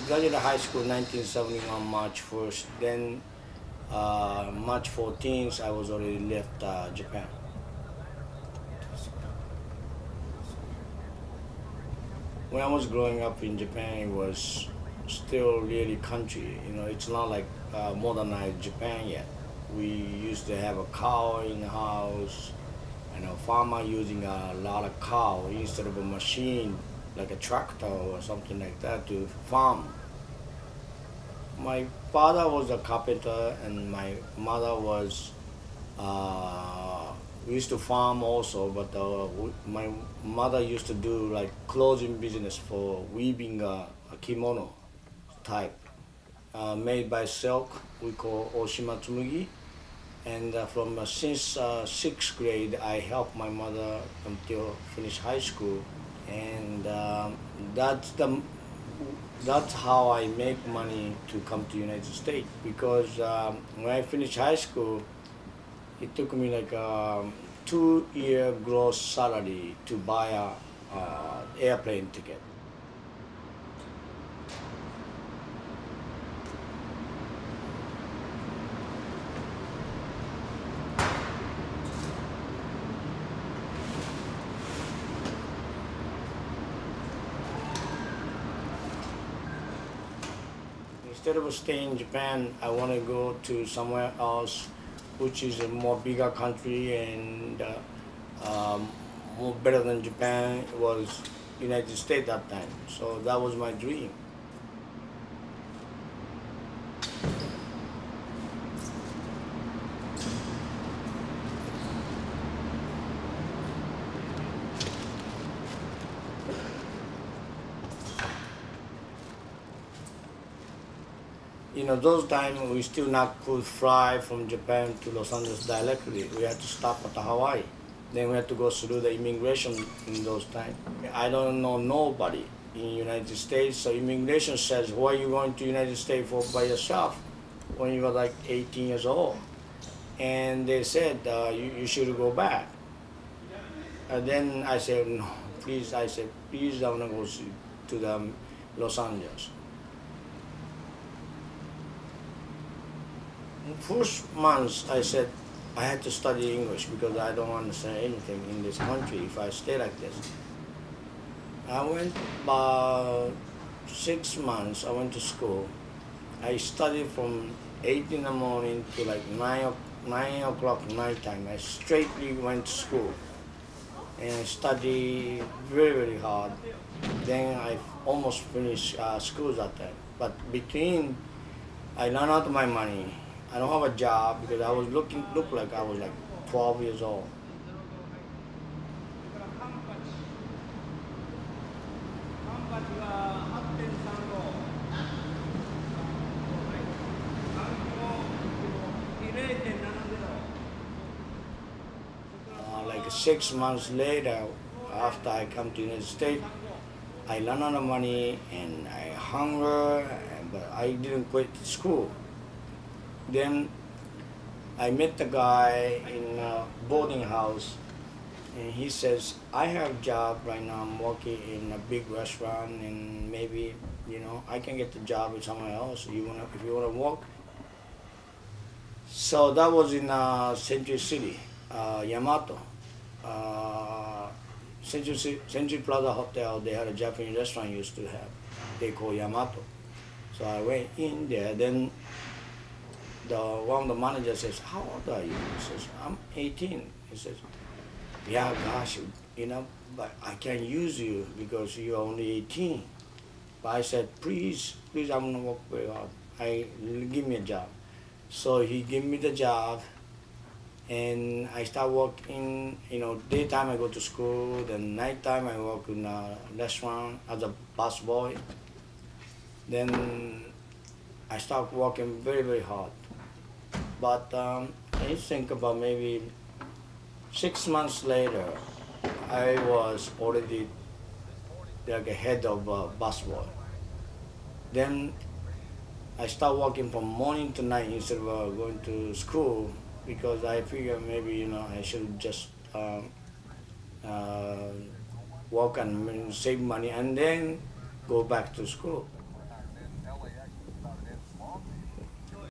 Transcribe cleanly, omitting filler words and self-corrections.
graduated high school 1971 March 1st. Then March 14th, I was already left Japan. When I was growing up in Japan, it was still really country. You know, it's not like modernized Japan yet. We used to have a cow in the house, and a farmer using a lot of cow instead of a machine like a tractor or something like that to farm. My father was a carpenter and my mother was, we used to farm also, but my mother used to do like clothing business for weaving a kimono type, made by silk, we call Oshima Tsumugi. And since sixth grade, I helped my mother until finish high school, and that's how I make money to come to United States. Because when I finished high school, it took me like a 2-year gross salary to buy a airplane ticket. Instead of staying in Japan, I want to go to somewhere else, which is a more bigger country and more better than Japan was United States that time. So that was my dream. You know, those times we still not could fly from Japan to Los Angeles directly. We had to stop at Hawaii. Then we had to go through the immigration in those times. I don't know nobody in United States, so immigration says, why are you going to United States for by yourself when you were like 18 years old? And they said, you should go back. And then I said, no, please, I want to go to the Los Angeles. First months, I said I had to study English because I don't understand anything in this country if I stay like this. I went about 6 months, I went to school. I studied from 8 in the morning to like 9 o'clock night time. I straightly went to school and I studied very, very hard. Then I almost finished school that time. But between, I ran out of my money. I don't have a job because I was looked like I was like 12 years old. Like 6 months later, after I come to the United States, I ran out of money and I hunger, but I didn't quit school. Then I met the guy in a boarding house, and he says, I have a job right now, I'm working in a big restaurant, and maybe, you know, I can get the job with someone else if you want to work. So that was in Century City, Yamato. Century Plaza Hotel, they had a Japanese restaurant used to have, they call Yamato. So I went in there, then one of the managers says, how old are you? He says, I'm 18. He says, yeah, gosh, you know, but I can't use you because you're only 18. But I said, please, I'm gonna work very hard. Give me a job. So he gave me the job, and I start working, you know, daytime I go to school, then nighttime I work in a restaurant as a busboy. Then I start working very, very hard. But I think about maybe 6 months later, I was already like a head of busboy. Then I start working from morning to night instead of going to school because I figured maybe, you know, I should just work and save money and then go back to school.